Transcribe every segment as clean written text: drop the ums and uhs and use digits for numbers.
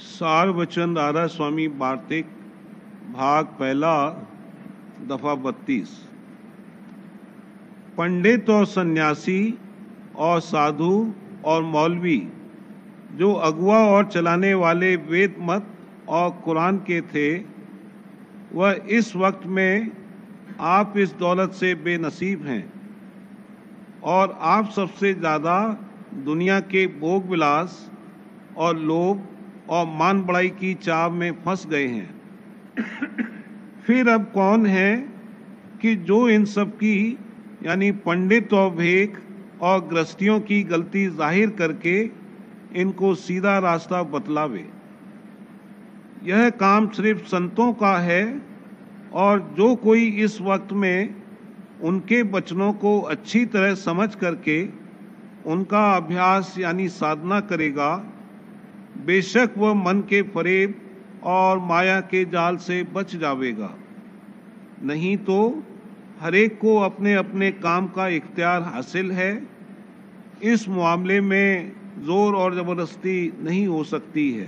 सार वचन राधा स्वामी वार्तिक भाग पहला दफा 32। पंडित और सन्यासी और साधु और मौलवी जो अगुआ और चलाने वाले वेद मत और कुरान के थे, वह इस वक्त में आप इस दौलत से बेनसीब हैं और आप सबसे ज़्यादा दुनिया के भोग विलास और लोभ और मान बड़ाई की चाव में फंस गए हैं। फिर अब कौन है कि जो इन सब की यानी पंडित और भेक और गृहस्थियों की गलती जाहिर करके इनको सीधा रास्ता बतलावे। यह काम सिर्फ संतों का है, और जो कोई इस वक्त में उनके वचनों को अच्छी तरह समझ करके उनका अभ्यास यानी साधना करेगा, बेशक वह मन के फरेब और माया के जाल से बच जावेगा। नहीं तो हरेक को अपने अपने काम का इख्तियार हासिल है। इस मामले में जोर और जबरदस्ती नहीं हो सकती है।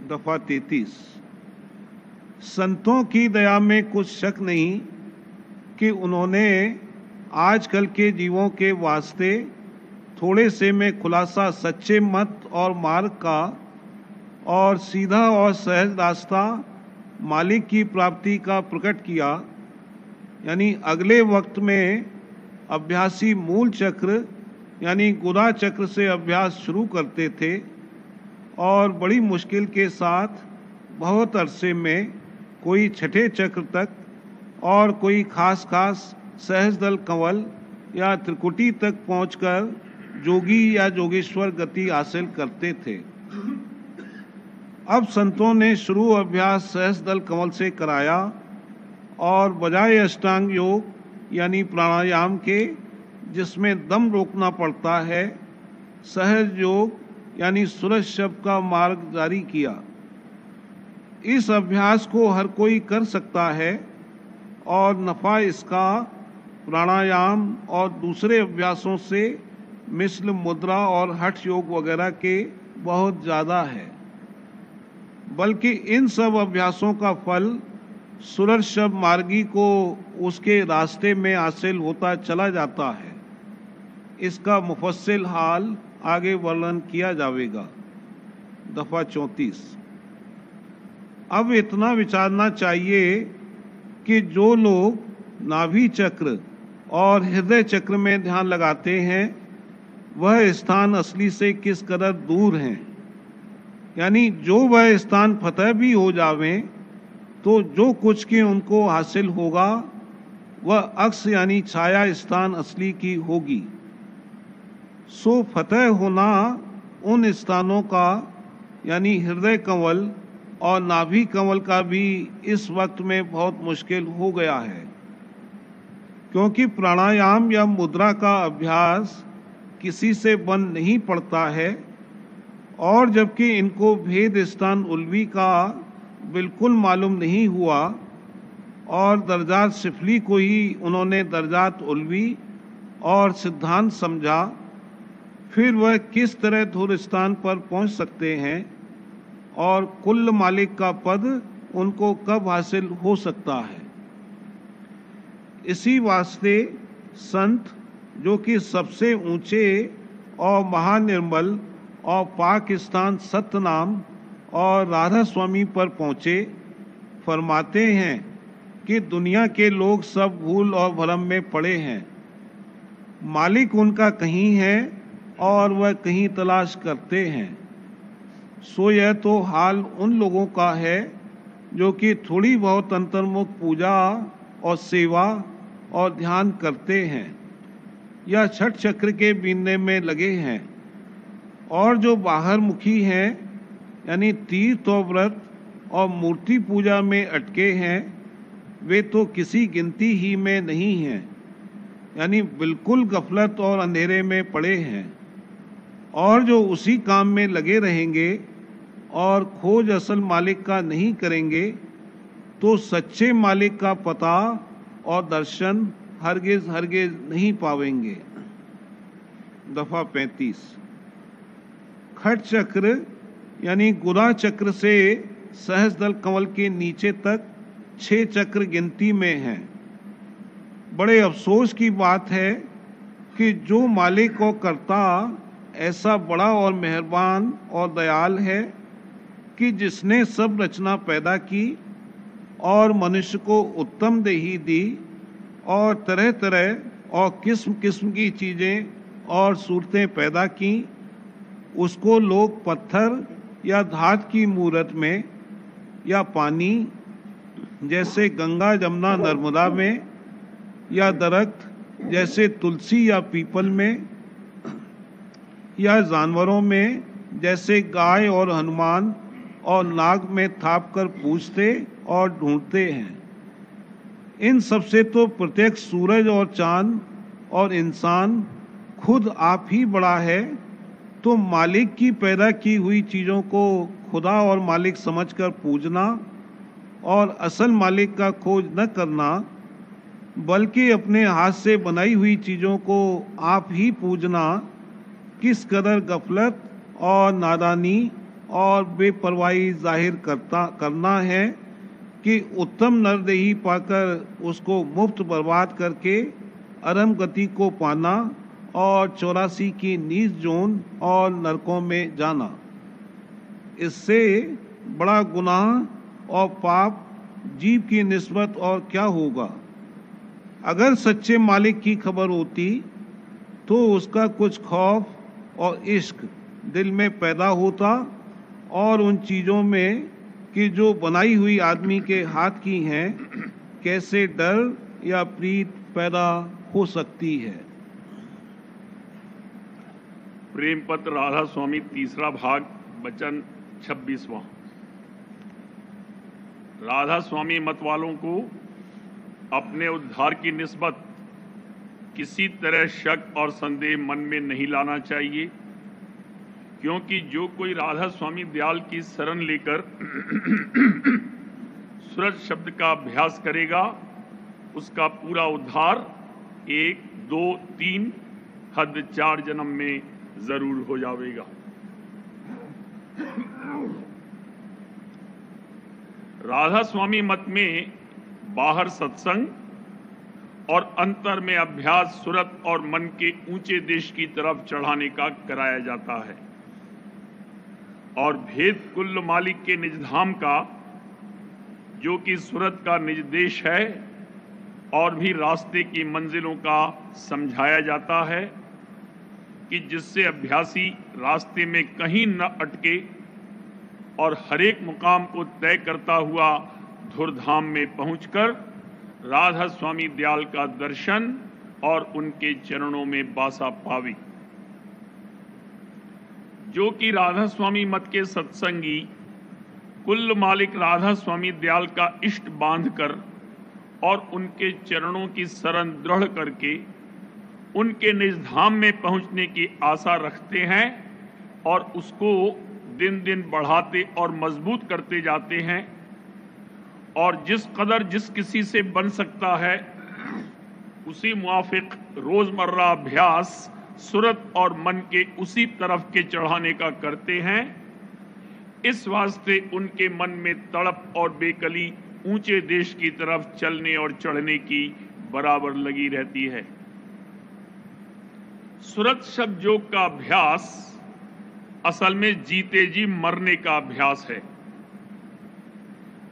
दफा 33। संतों की दया में कुछ शक नहीं कि उन्होंने आजकल के जीवों के वास्ते थोड़े से में खुलासा सच्चे मत और मार्ग का और सीधा और सहज रास्ता मालिक की प्राप्ति का प्रकट किया। यानी अगले वक्त में अभ्यासी मूल चक्र यानी गुदा चक्र से अभ्यास शुरू करते थे और बड़ी मुश्किल के साथ बहुत अरसे में कोई छठे चक्र तक और कोई खास सहज दल कंवल या त्रिकुटी तक पहुंचकर जोगी या जोगेश्वर गति हासिल करते थे। अब संतों ने शुरू अभ्यास सहज दल कंवल से कराया और बजाय अष्टांग योग यानी प्राणायाम के, जिसमें दम रोकना पड़ता है, सहज योग यानी सूरज शब्द का मार्ग जारी किया। इस अभ्यास को हर कोई कर सकता है और नफा इसका प्राणायाम और दूसरे अभ्यासों से मिसल मुद्रा और हठ योग वगैरह के बहुत ज़्यादा है। बल्कि इन सब अभ्यासों का फल सूरज शब्द मार्गी को उसके रास्ते में हासिल होता चला जाता है। इसका मुफस्सिल हाल आगे वर्णन किया जाएगा। दफा 34। अब इतना विचारना चाहिए कि जो लोग नाभि चक्र और हृदय चक्र में ध्यान लगाते हैं, वह स्थान असली से किस कदर दूर हैं। यानी जो वह स्थान फतह भी हो जावे तो जो कुछ की उनको हासिल होगा वह अक्स यानी छाया स्थान असली की होगी। सो फतह होना उन स्थानों का यानी हृदय कंवल और नाभि कंवल का भी इस वक्त में बहुत मुश्किल हो गया है, क्योंकि प्राणायाम या मुद्रा का अभ्यास किसी से बंद नहीं पड़ता है, और जबकि इनको भेद स्थान उल्वी का बिल्कुल मालूम नहीं हुआ और दर्जात सिफली को ही उन्होंने दर्जात उल्वी और सिद्धांत समझा, फिर वह किस तरह धुर स्थान पर पहुंच सकते हैं और कुल मालिक का पद उनको कब हासिल हो सकता है। इसी वास्ते संत जो कि सबसे ऊंचे और महानिर्मल और पाकिस्तान सतनाम और राधा स्वामी पर पहुँचे, फरमाते हैं कि दुनिया के लोग सब भूल और भ्रम में पड़े हैं। मालिक उनका कहीं है और वह कहीं तलाश करते हैं। सो यह तो हाल उन लोगों का है जो कि थोड़ी बहुत अंतर्मुख पूजा और सेवा और ध्यान करते हैं या छठ चक्र के बीनने में लगे हैं, और जो बाहर मुखी हैं यानी तीर्थ और व्रत और मूर्ति पूजा में अटके हैं, वे तो किसी गिनती ही में नहीं हैं, यानी बिल्कुल गफलत और अंधेरे में पड़े हैं। और जो उसी काम में लगे रहेंगे और खोज असल मालिक का नहीं करेंगे, तो सच्चे मालिक का पता और दर्शन हरगिज नहीं पावेंगे। दफा 35। खट चक्र यानी गुना चक्र से सहस्त्रदल कमल के नीचे तक 6 चक्र गिनती में हैं। बड़े अफसोस की बात है कि जो मालिक और कर्ता ऐसा बड़ा और मेहरबान और दयाल है कि जिसने सब रचना पैदा की और मनुष्य को उत्तम देही दी और तरह तरह और किस्म किस्म की चीज़ें और सूरतें पैदा की, उसको लोग पत्थर या धात की मूरत में या पानी जैसे गंगा जमुना नर्मदा में या दरख्त जैसे तुलसी या पीपल में या जानवरों में जैसे गाय और हनुमान और नाग में थाप कर पूजते और ढूंढते हैं। इन सबसे तो प्रत्यक्ष सूरज और चांद और इंसान खुद आप ही बड़ा है, तो मालिक की पैदा की हुई चीज़ों को खुदा और मालिक समझकर पूजना और असल मालिक का खोज न करना, बल्कि अपने हाथ से बनाई हुई चीज़ों को आप ही पूजना किस कदर गफलत और नादानी और बेपरवाही जाहिर करना है कि उत्तम नरदेही पाकर उसको मुफ्त बर्बाद करके अरम गति को पाना और 84 की नीच जोन और नरकों में जाना। इससे बड़ा गुनाह और पाप जीव की निस्बत और क्या होगा। अगर सच्चे मालिक की खबर होती तो उसका कुछ खौफ और इश्क दिल में पैदा होता और उन चीज़ों में कि जो बनाई हुई आदमी के हाथ की हैं कैसे डर या प्रीत पैदा हो सकती है। प्रेम पत्र राधा स्वामी तीसरा भाग वचन 26वां। राधा स्वामी मत वालों को अपने उद्धार की निस्बत किसी तरह शक और संदेह मन में नहीं लाना चाहिए, क्योंकि जो कोई राधा स्वामी दयाल की शरण लेकर सूरज शब्द का अभ्यास करेगा उसका पूरा उद्धार 1, 2, 3 हद 4 जन्म में जरूर हो जाएगा। राधा स्वामी मत में बाहर सत्संग और अंतर में अभ्यास सूरत और मन के ऊंचे देश की तरफ चढ़ाने का कराया जाता है, और भेद कुल्ल मालिक के निज धाम का जो कि सूरत का निज देश है और भी रास्ते की मंजिलों का समझाया जाता है कि जिससे अभ्यासी रास्ते में कहीं न अटके और हरेक मुकाम को तय करता हुआ धुरधाम में पहुंचकर राधा स्वामी दयाल का दर्शन और उनके चरणों में बासा पावे। जो कि राधा स्वामी मत के सत्संगी कुल मालिक राधा स्वामी दयाल का इष्ट बांधकर और उनके चरणों की शरण दृढ़ करके उनके निज धाम में पहुंचने की आशा रखते हैं और उसको दिन दिन बढ़ाते और मजबूत करते जाते हैं, और जिस कदर जिस किसी से बन सकता है उसी मुआफिक रोजमर्रा अभ्यास सूरत और मन के उसी तरफ के चढ़ाने का करते हैं। इस वास्ते उनके मन में तड़प और बेकली ऊंचे देश की तरफ चलने और चढ़ने की बराबर लगी रहती है। सूरत शब्द योग का अभ्यास असल में जीते जी मरने का अभ्यास है,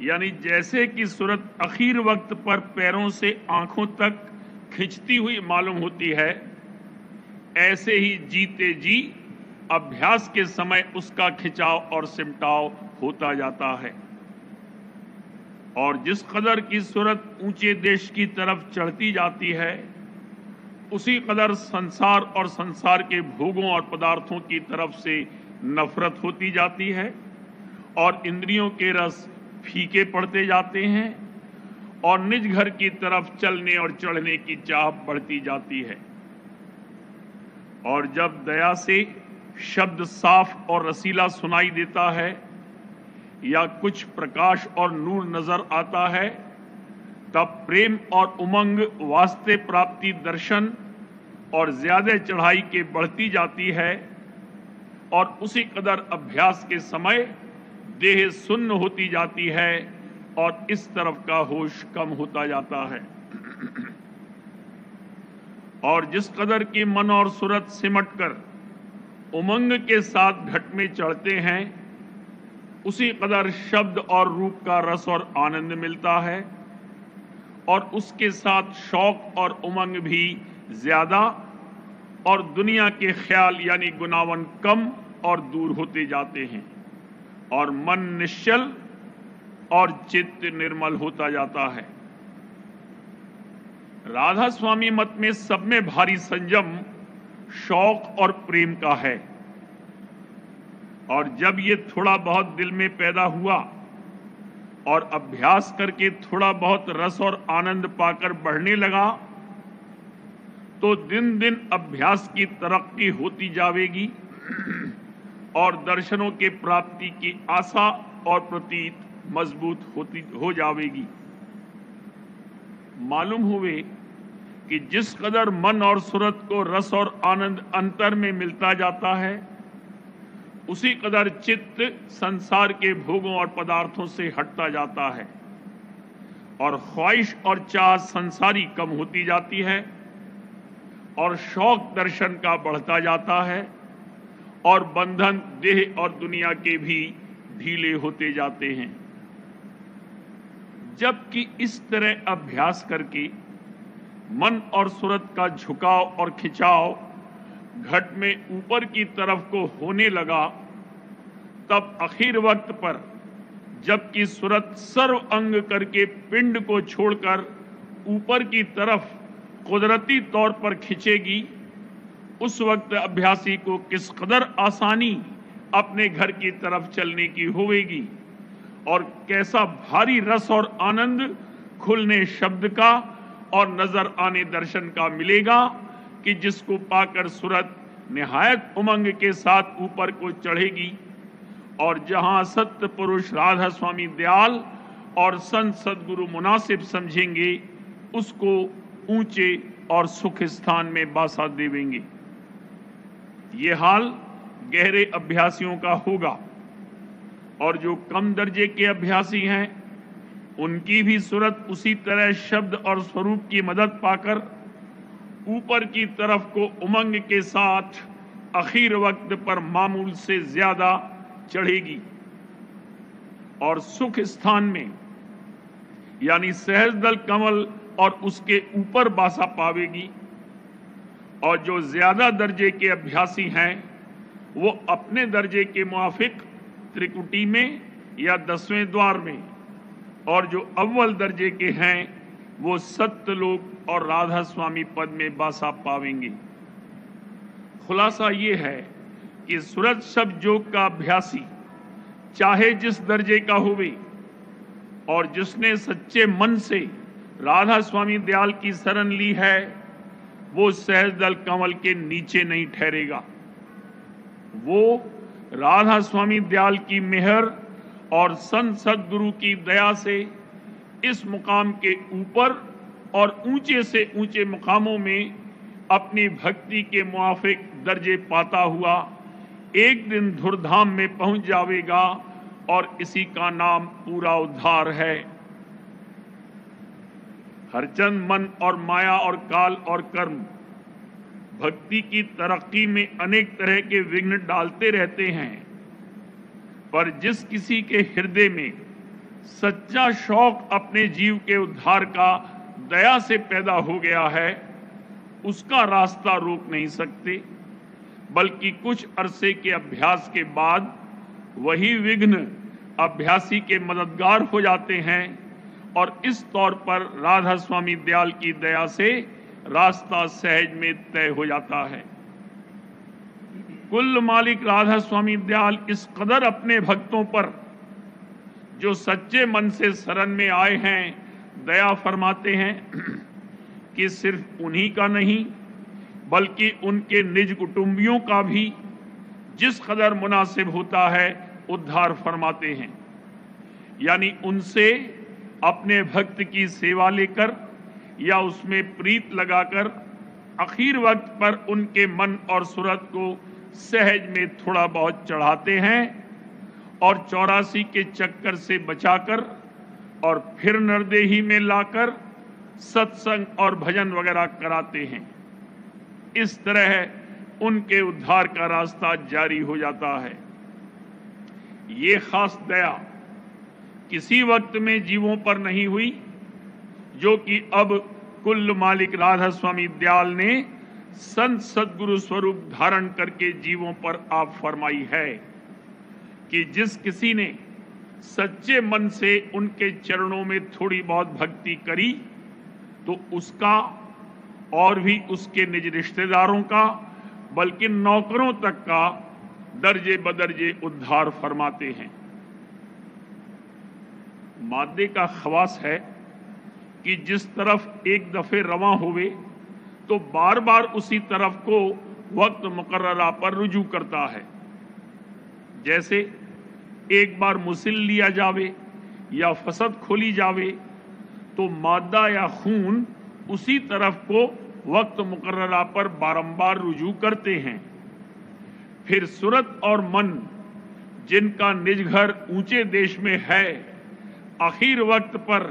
यानी जैसे कि सूरत आखिर वक्त पर पैरों से आंखों तक खिंचती हुई मालूम होती है, ऐसे ही जीते जी अभ्यास के समय उसका खिंचाव और सिमटाव होता जाता है। और जिस कदर की सूरत ऊंचे देश की तरफ चढ़ती जाती है उसी कदर संसार और संसार के भोगों और पदार्थों की तरफ से नफरत होती जाती है और इंद्रियों के रस फीके पड़ते जाते हैं और निज घर की तरफ चलने और चढ़ने की चाह बढ़ती जाती है। और जब दया से शब्द साफ और रसीला सुनाई देता है या कुछ प्रकाश और नूर नजर आता है, तब प्रेम और उमंग वास्ते प्राप्ति दर्शन और ज्यादा चढ़ाई के बढ़ती जाती है और उसी कदर अभ्यास के समय देह सुन्न होती जाती है और इस तरफ का होश कम होता जाता है। और जिस कदर की मन और सूरत सिमटकर उमंग के साथ घट में चढ़ते हैं, उसी कदर शब्द और रूप का रस और आनंद मिलता है और उसके साथ शौक और उमंग भी ज्यादा और दुनिया के ख्याल यानी गुनावन कम और दूर होते जाते हैं और मन निश्चल और चित्त निर्मल होता जाता है। राधा स्वामी मत में सब में भारी संयम शौक और प्रेम का है और जब ये थोड़ा बहुत दिल में पैदा हुआ और अभ्यास करके थोड़ा बहुत रस और आनंद पाकर बढ़ने लगा तो दिन दिन अभ्यास की तरक्की होती जाएगी और दर्शनों के प्राप्ति की आशा और प्रतीत मजबूत हो जाएगी। मालूम हुए कि जिस कदर मन और सूरत को रस और आनंद अंतर में मिलता जाता है, उसी कदर चित्त संसार के भोगों और पदार्थों से हटता जाता है और ख्वाहिश और चाह संसारी कम होती जाती है और शौक दर्शन का बढ़ता जाता है और बंधन देह और दुनिया के भी ढीले होते जाते हैं। जबकि इस तरह अभ्यास करके मन और सूरत का झुकाव और खिंचाव घट में ऊपर की तरफ को होने लगा, तब आखिर वक्त पर जबकि सूरत सर्व अंग करके पिंड को छोड़कर ऊपर की तरफ कुदरती तौर पर खिंचेगी, उस वक्त अभ्यासी को किस कदर आसानी अपने घर की तरफ चलने की होगी और कैसा भारी रस और आनंद खुलने शब्द का और नजर आने दर्शन का मिलेगा कि जिसको पाकर सूरत निहायत उमंग के साथ ऊपर को चढ़ेगी और जहां सत्य पुरुष राधा स्वामी दयाल और संत सदगुरु मुनासिब समझेंगे, उसको ऊंचे और सुख स्थान में बासा देवेंगे। ये हाल गहरे अभ्यासियों का होगा और जो कम दर्जे के अभ्यासी हैं, उनकी भी सूरत उसी तरह शब्द और स्वरूप की मदद पाकर ऊपर की तरफ को उमंग के साथ आखिर वक्त पर मामूल से ज्यादा चढ़ेगी और सुख स्थान में यानी सहजदल कमल और उसके ऊपर बासा पावेगी। और जो ज्यादा दर्जे के अभ्यासी हैं, वो अपने दर्जे के मुआफिक त्रिकुटी में या 10वें द्वार में, और जो अव्वल दर्जे के हैं वो सत्यलोक और राधा स्वामी पद में बासा पावेंगे। खुलासा ये है कि सूरत शब्द योग का अभ्यासी चाहे जिस दर्जे का होवे और जिसने सच्चे मन से राधा स्वामी दयाल की शरण ली है, वो सहजदल कमल के नीचे नहीं ठहरेगा। वो राधा स्वामी दयाल की मेहर और संत सदगुरु की दया से इस मुकाम के ऊपर और ऊंचे से ऊंचे मुकामों में अपनी भक्ति के मुआफिक दर्जे पाता हुआ एक दिन धुरधाम में पहुंच जाएगा और इसी का नाम पूरा उद्धार है। हरचंद मन और माया और काल और कर्म भक्ति की तरक्की में अनेक तरह के विघ्न डालते रहते हैं, पर जिस किसी के हृदय में सच्चा शौक अपने जीव के उद्धार का दया से पैदा हो गया है, उसका रास्ता रोक नहीं सकते, बल्कि कुछ अरसे के अभ्यास के बाद वही विघ्न अभ्यासी के मददगार हो जाते हैं और इस तौर पर राधा स्वामी दयाल की दया से रास्ता सहज में तय हो जाता है। कुल मालिक राधा स्वामी दयाल इस कदर अपने भक्तों पर जो सच्चे मन से शरण में आए हैं दया फरमाते हैं कि सिर्फ उन्हीं का नहीं बल्कि उनके निज कुटुंबियों का भी जिस कदर मुनासिब होता है उद्धार फरमाते हैं। यानी उनसे अपने भक्त की सेवा लेकर या उसमें प्रीत लगाकर आखिर वक्त पर उनके मन और सूरत को सहज में थोड़ा बहुत चढ़ाते हैं और 84 के चक्कर से बचाकर और फिर नरदेही में लाकर सत्संग और भजन वगैरह कराते हैं। इस तरह उनके उद्धार का रास्ता जारी हो जाता है। ये खास दया किसी वक्त में जीवों पर नहीं हुई, जो कि अब कुल मालिक राधा स्वामी दयाल ने संत सदगुरु स्वरूप धारण करके जीवों पर आप फरमाई है कि जिस किसी ने सच्चे मन से उनके चरणों में थोड़ी बहुत भक्ति करी तो उसका और भी उसके निज रिश्तेदारों का बल्कि नौकरों तक का दर्जे बदर्जे उद्धार फरमाते हैं। मादे का खवास है कि जिस तरफ एक दफे रवां हुए तो बार बार उसी तरफ को वक्त मुकर्ररा पर रुजू करता है। जैसे एक बार मुसिल लिया जावे या फसद खोली जावे तो मादा या खून उसी तरफ को वक्त मुकर्ररा पर बारंबार रुजू करते हैं। फिर सूरत और मन जिनका निज घर ऊंचे देश में है, आखिर वक्त पर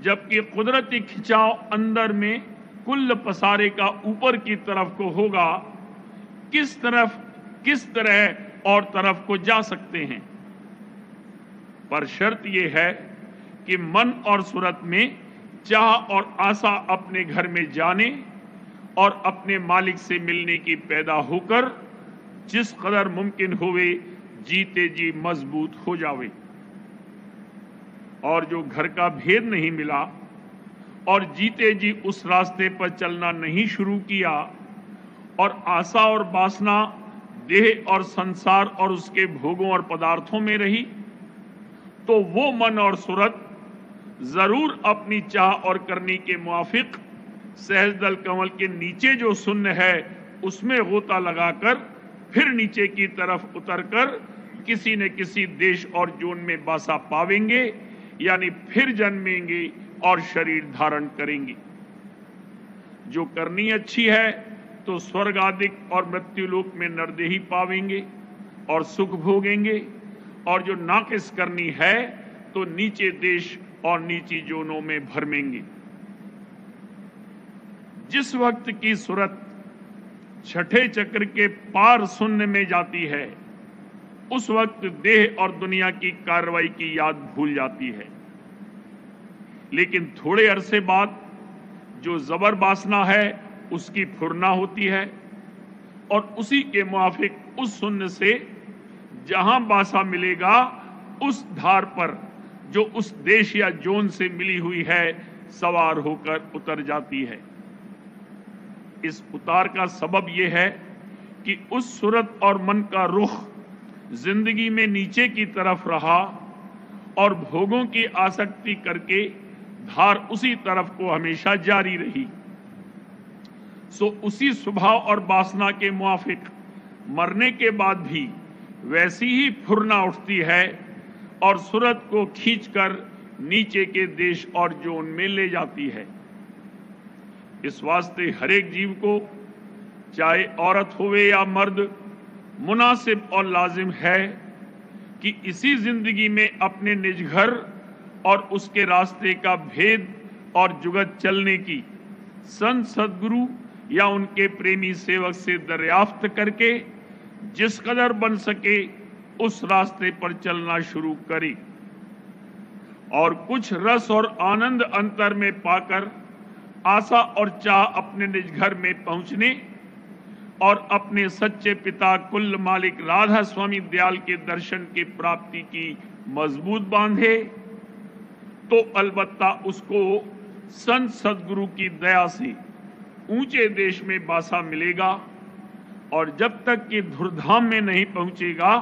जबकि कुदरती खिंचाव अंदर में कुल पसारे का ऊपर की तरफ को होगा, किस तरह और तरफ को जा सकते हैं। पर शर्त यह है कि मन और सूरत में चाह और आशा अपने घर में जाने और अपने मालिक से मिलने की पैदा होकर जिस कदर मुमकिन होवे जीते जी मजबूत हो जावे। और जो घर का भेद नहीं मिला और जीते जी उस रास्ते पर चलना नहीं शुरू किया और आशा और वासना देह और संसार और उसके भोगों और पदार्थों में रही, तो वो मन और सूरत जरूर अपनी चाह और करनी के मुआफिक सहजदल कमल के नीचे जो शून्य है उसमें गोता लगाकर फिर नीचे की तरफ उतरकर किसी न किसी देश और जोन में बासा पावेंगे, यानी फिर जन्मेंगे और शरीर धारण करेंगे। जो करनी अच्छी है तो स्वर्ग आदिक और मृत्युलोक में नरदेही पावेंगे और सुख भोगेंगे, और जो नाकिस करनी है तो नीचे देश और नीची जोनों में भरमेंगे। जिस वक्त की सूरत छठे चक्र के पार शून्य में जाती है, उस वक्त देह और दुनिया की कार्रवाई की याद भूल जाती है। लेकिन थोड़े अरसे बाद जो जबर वासना है उसकी फुरना होती है और उसी के मुआफिक उस शून्य से जहां बासा मिलेगा उस धार पर जो उस देश या जोन से मिली हुई है सवार होकर उतर जाती है। इस उतार का सबब यह है कि उस सूरत और मन का रुख जिंदगी में नीचे की तरफ रहा और भोगों की आसक्ति करके धार उसी तरफ को हमेशा जारी रही। सो उसी स्वभाव और वासना के मुआफिक मरने के बाद भी वैसी ही फुरना उठती है और सूरत को खींचकर नीचे के देश और जोन में ले जाती है। इस वास्ते हर एक जीव को, चाहे औरत होवे या मर्द, मुनासिब और लाजिम है कि इसी जिंदगी में अपने निज घर और उसके रास्ते का भेद और जुगत चलने की संत सदगुरु या उनके प्रेमी सेवक से दरियाफ्त करके जिस कदर बन सके उस रास्ते पर चलना शुरू करे और कुछ रस और आनंद अंतर में पाकर आशा और चाह अपने निज घर में पहुंचने और अपने सच्चे पिता कुल मालिक राधा स्वामी दयाल के दर्शन की प्राप्ति की मजबूत बांधे, तो अलबत्ता उसको संत सदगुरु की दया से ऊंचे देश में बासा मिलेगा। और जब तक कि धुरधाम में नहीं पहुंचेगा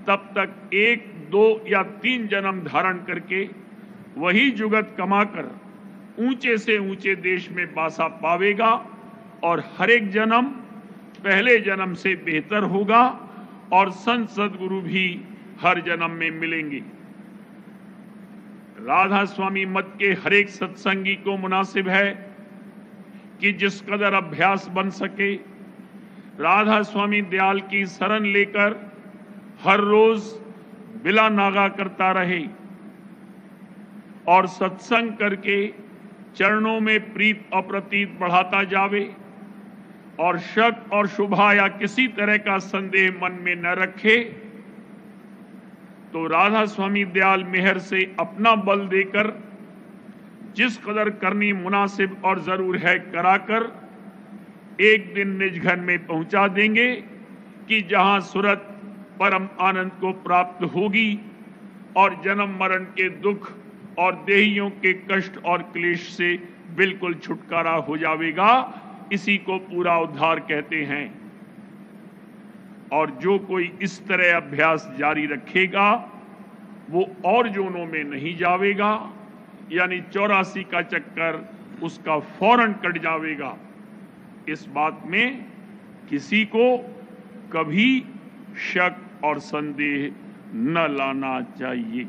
तब तक 1, 2 या 3 जन्म धारण करके वही जुगत कमाकर ऊंचे से ऊंचे देश में बासा पावेगा और हर एक जन्म पहले जन्म से बेहतर होगा और संत सदगुरु भी हर जन्म में मिलेंगे। राधा स्वामी मत के हर एक सत्संगी को मुनासिब है कि जिस कदर अभ्यास बन सके राधा स्वामी दयाल की शरण लेकर हर रोज बिला नागा करता रहे और सत्संग करके चरणों में प्रीत अप्रतीत बढ़ाता जावे और शक और शुभा या किसी तरह का संदेह मन में न रखे, तो राधा स्वामी दयाल मेहर से अपना बल देकर जिस कदर करनी मुनासिब और जरूर है कराकर एक दिन निज घर में पहुंचा देंगे कि जहां सूरत परम आनंद को प्राप्त होगी और जन्म मरण के दुख और देहियों के कष्ट और क्लेश से बिल्कुल छुटकारा हो जाएगा। इसी को पूरा उद्धार कहते हैं। और जो कोई इस तरह अभ्यास जारी रखेगा वो और जोनों में नहीं जावेगा, यानी 84 का चक्कर उसका फौरन कट जावेगा। इस बात में किसी को कभी शक और संदेह न लाना चाहिए।